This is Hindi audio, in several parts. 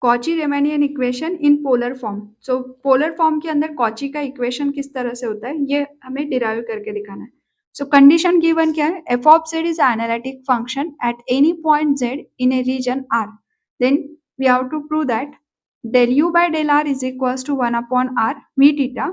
Cauchy Riemannian equation in polar form. So polar form के अंदर कॉची का इक्वेशन किस तरह से होता है ये हमें डिराइव करके दिखाना है। सो कंडीशन गिवन क्या है, f of z is analytic function at any point z in a region r, then we have to prove that del u by del r is equals to 1 upon r v theta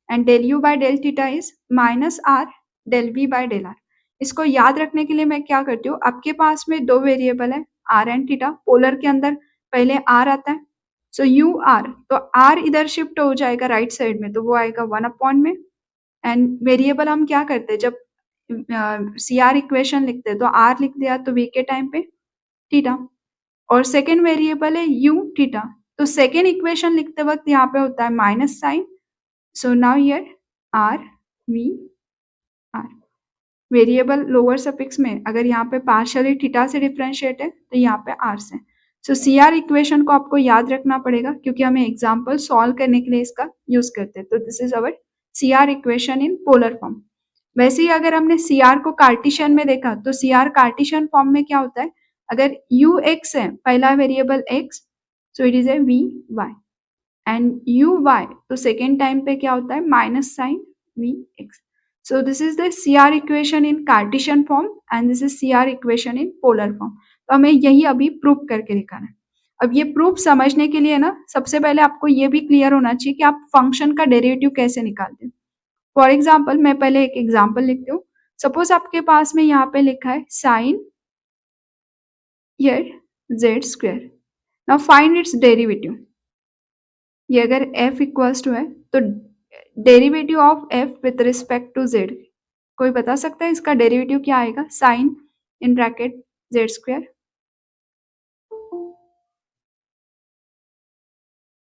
and del u by del theta is minus r del v by del r। इसको याद रखने के लिए मैं क्या करती हूँ, आपके पास में दो वेरिएबल है r एंड थीटा, पोलर के अंदर पहले r आता है, सो यू आर, तो r इधर शिफ्ट हो जाएगा राइट साइड में, तो वो आएगा 1 अपॉन में, एंड वेरिएबल हम क्या करते हैं, जब सी आर इक्वेशन लिखते हैं तो r लिख दिया तो v के टाइम पे थीटा, और सेकेंड वेरिएबल है u थीटा, तो सेकेंड इक्वेशन लिखते वक्त यहाँ पे होता है minus sine, so now here r v r variable lower suffix में अगर यहाँ पे पार्शियली थीटा से डिफरेंशिएट है तो यहाँ पे r से। सो सी आर इक्वेशन को आपको याद रखना पड़ेगा क्योंकि हमें एग्जाम्पल सॉल्व करने के लिए इसका यूज करते हैं। तो this is our C R equation in polar form. वैसे ही अगर हमने सी आर को कार्टिशियन में देखा तो सी आर कार्टिशियन फॉर्म में क्या होता है, अगर यू एक्स है पहला variable x, so it is a v y, and u y तो सेकेंड टाइम पे क्या होता है minus sine v x. So this is the CR equation in Cartesian form and this is CR equation in polar form। तो हमें यही अभी प्रूव करके दिखाना है। अब ये प्रूफ समझने के लिए ना सबसे पहले आपको ये भी क्लियर होना चाहिए कि आप फंक्शन का डेरिवेटिव कैसे निकालते हैं। फॉर एग्जाम्पल मैं पहले एक एग्जाम्पल लिखती हूँ। सपोज आपके पास में यहाँ पे लिखा है sine here z square, now find its derivative. ये अगर f इक्वल्स टू है तो derivative of f with respect to z, कोई बता सकता है इसका डेरिवेटिव क्या आएगा, sine in bracket z square,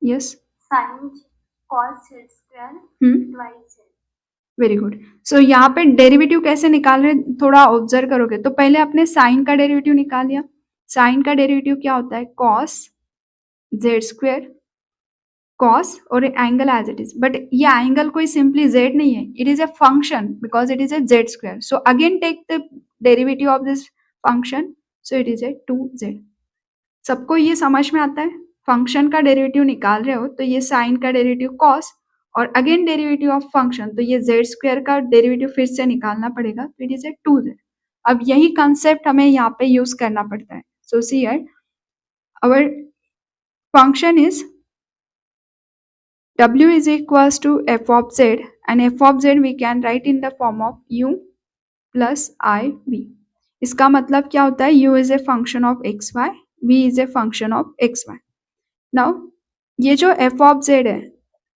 yes sin cos z square twice z। Very good. So यहाँ पे डेरिवेटिव कैसे निकाल रहे हैं थोड़ा ऑब्जर्व करोगे तो पहले अपने साइन का डेरिवेटिव निकाल लिया। साइन का डेरिवेटिव क्या होता है, कॉस जेड स्क्वायर, कॉस और angle as it is, but ये एंगल कोई सिंपली जेड नहीं है, it is a function because it is a z square. So again take the derivative of this function, so it is a 2z। सबको ये समझ में आता है, फंक्शन का डेरिवेटिव निकाल रहे हो तो ये साइन का डेरिवेटिव कॉस और अगेन डेरिवेटिव ऑफ फंक्शन, तो ये जेड स्क्वायर का डेरिवेटिव फिर से निकालना पड़ेगा, तो इट इज ए 2z। अब यही कंसेप्ट हमें यहाँ पे यूज करना पड़ता है। So see here our function is w is equals to f of z and f of z we can write in the form of u plus I v। इसका मतलब क्या होता है, u is a function of x y, v is a function of x y। Now ये जो f of z है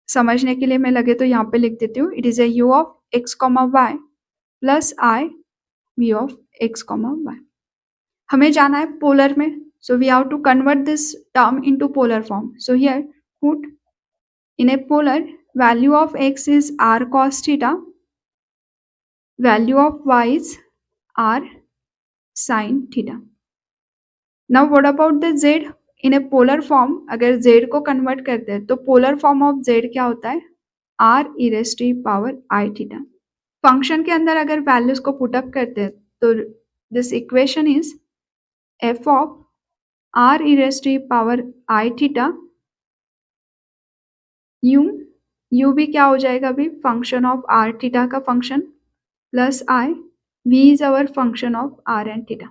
समझने के लिए मैं लगे तो यहाँ पे लिख देती हूँ, it is A u of x, y plus I v of x, y। हमें जाना है पोलर में, so we have to convert this term into polar form. So here put in a polar, value of x is r cos theta, value of y is r sin theta। Now what about the z? In a polar form अगर z को कन्वर्ट करते हैं तो पोलर फॉर्म ऑफ z क्या होता है, r e raised to power I theta। Function के अंदर अगर वैल्यूज को पुटअप करते हैं तो this equation is f of r e raised to power I theta u भी क्या हो जाएगा अभी, फंक्शन ऑफ r थीटा का function plus I v is our function of r and theta,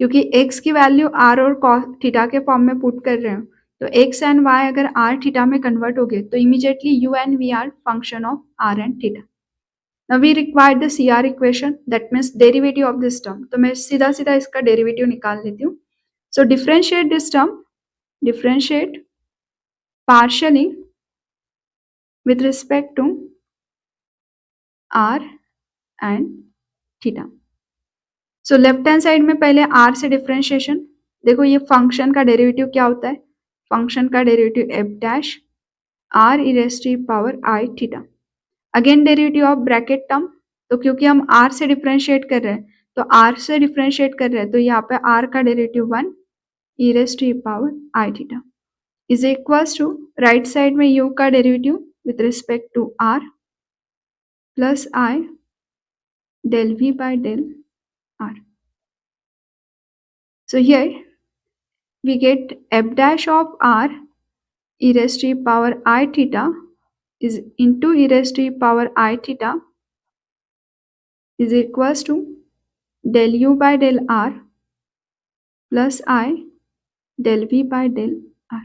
क्योंकि x की वैल्यू r और cos थीटा के फॉर्म में पुट कर रहे हो तो x एंड y अगर r थीटा में कन्वर्ट हो गए तो immediately u and v are function of r and theta. Now we require the CR equation that means derivative of this term, तो मैं सीधा सीधा इसका डेरिवेटिव निकाल लेती हूँ। सो differentiate this term, differentiate partially with respect to r and theta. So left hand side में पहले r से डिफरेंशिएशन, देखो ये फंक्शन का डेरिवेटिव क्या होता है, फंक्शन का derivative f dash r e raised to power I theta. Again derivative of bracket term, तो क्योंकि हम r से डिफरेंशिएट कर रहे हैं तो r से डिफरेंशिएट कर रहे हैं तो यहाँ पे r का derivative 1 e raised to power I theta is equals to right side में u का derivative with respect to r plus I del v by del r। So here we get f dash of r e raised to the power I theta is into e raised to the power I theta is equals to del u by del r plus I del v by del r.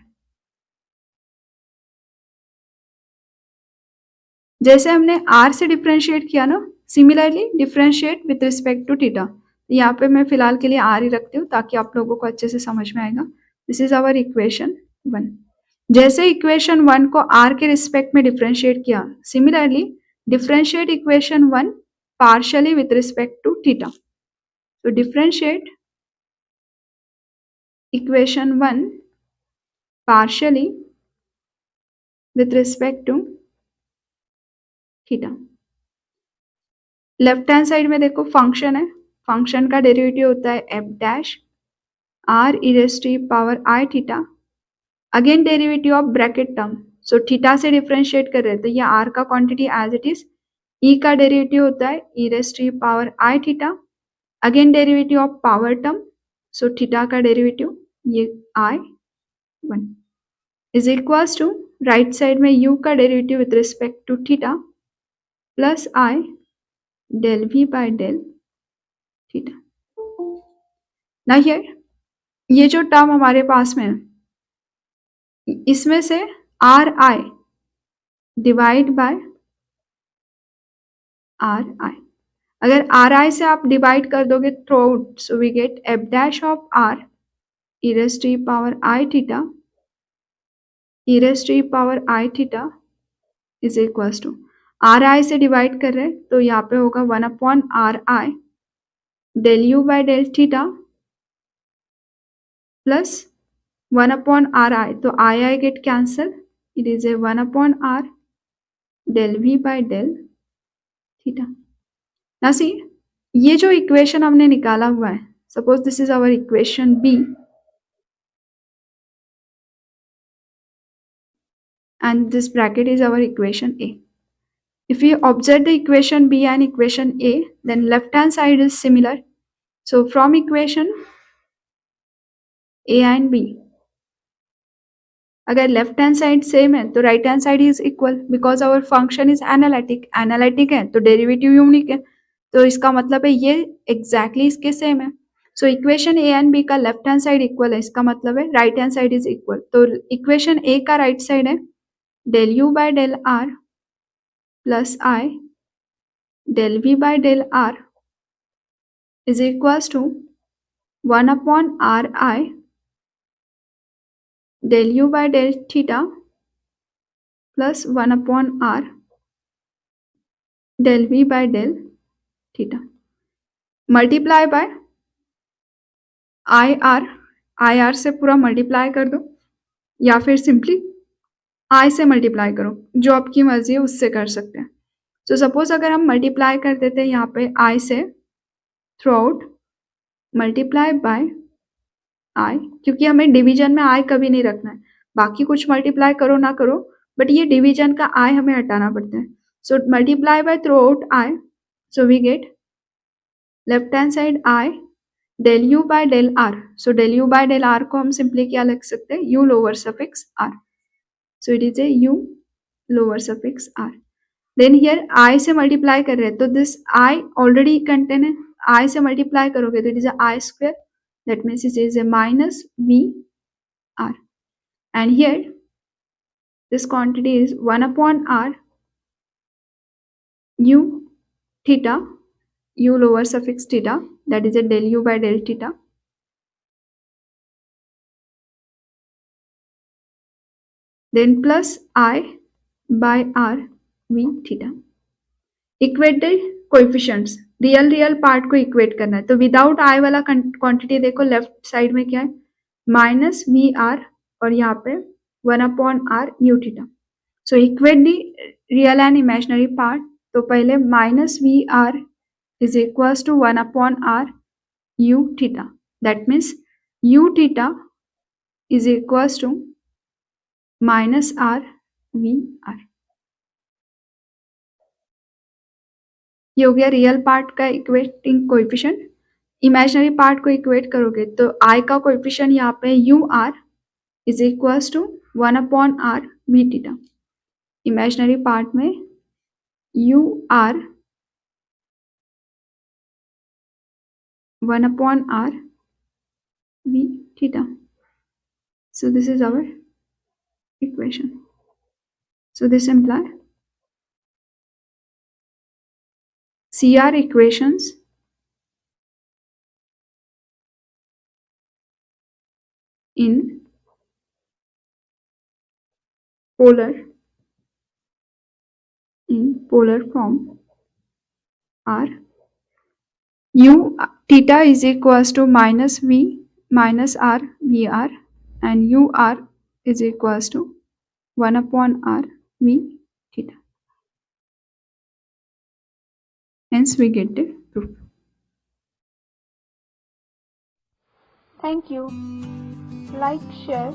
जैसे हमने r से डिफरेंशिएट किया ना, similarly differentiate with respect to theta. यहाँ पे मैं फिलहाल के लिए r ही रखती हूँ ताकि आप लोगों को अच्छे से समझ में आएगा. This is our equation 1. जैसे इक्वेशन 1 को r के रिस्पेक्ट में डिफरेंशिएट किया, similarly differentiate equation 1 partially with respect to theta. तो differentiate equation 1 partially with respect to theta. Left hand side में देखो फंक्शन है, फंक्शन का डेरिवेटिव होता है f dash r e raise to power i theta. Again derivative of bracket term, so theta से डिफरेंशिएट कर रहे हैं तो ये आर का quantity as it is. E का डेरिवेटिव होता है e raise to power i theta. Again derivative of power term, so theta का डेरिवेटिव ये i 1 is equals to right side में यू का derivative with respect to theta plus i del v by del theta. Now here ये जो टर्म हमारे पास में है इसमें से r i divide by r i, अगर आर आई से आप डिवाइड कर दोगे throughout, so we get f dash of r e raise to power i theta e raise to power i theta is equals to r i से डिवाइड कर रहे हैं तो यहाँ पे होगा 1 upon r i del u by del theta plus 1 upon ri. तो I get cancel. It is a 1 upon r del v by del theta. Now see, ये जो इक्वेशन हमने निकाला हुआ है, suppose this is our equation B and this bracket is our equation A. If we observe the equation B and equation A, then left hand side is similar. So from equation A and B, अगर लेफ्ट हैंड साइड सेम है तो right hand side is equal because our function is analytic है तो डेरिवेटिव यूनिक है, तो इसका मतलब है ये एग्जैक्टली इसके सेम है. So equation a and b का लेफ्ट हैंड साइड इक्वल है, इसका मतलब है right hand side is equal. तो इक्वेशन ए का राइट साइड है del u by del r plus i del v by del r is equals to 1 upon r i del u by del theta plus 1 upon r del v by del theta multiply by ir से पूरा मल्टीप्लाई कर दो या फिर सिंपली i से मल्टीप्लाई करो, जो आपकी मर्जी है उससे कर सकते हैं. तो सपोज अगर हम मल्टीप्लाई कर देते हैं यहाँ पे i से थ्रू आउट मल्टीप्लाई बाय आई, क्योंकि हमें डिवीजन में आई कभी नहीं रखना है, बाकी कुछ मल्टीप्लाई करो ना करो बट ये डिवीजन का आई हमें हटाना पड़ता है. So multiply by throughout i, so we get left hand side i del u by del r. So del u by del r को हम सिंपली क्या लिख सकते हैं, u lower suffix r. So it is a u lower suffix r. Then here i से मल्टीप्लाई कर रहे हैं तो दिस आई ऑलरेडी कंटेन है, आई से मल्टीप्लाई करोगे तो it is I square. That means it is a minus VR. And here this quantity is 1 upon R u theta, u lower suffix theta, that is a del u by del theta. Then plus I by R v theta. Equate the coefficients. Real part को इक्वेट करना है तो विदाउट आई वाला क्वांटिटी देखो लेफ्ट साइड में क्या है माइनस वी आर और यहाँ पे 1 upon r u theta. So equate the real and imaginary part. तो पहले minus v r is equals to 1 upon r u theta. That means u theta is equals to minus r v r. ये हो गया रियल पार्ट का इक्वेटिंग कोएफिशिएंट. इमेजिनरी पार्ट को इक्वेट करोगे तो I का कोएफिशिएंट यहाँ पे UR is equals to 1/r v थीटा। इमेजिनरी पार्ट में UR 1/r v theta. So this is our equation. So this implies CR equations in polar form are U theta is equals to minus V minus R VR and UR is equals to 1/r v theta. Hence we get the proof. Thank you. Like, share,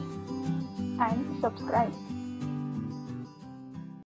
and subscribe.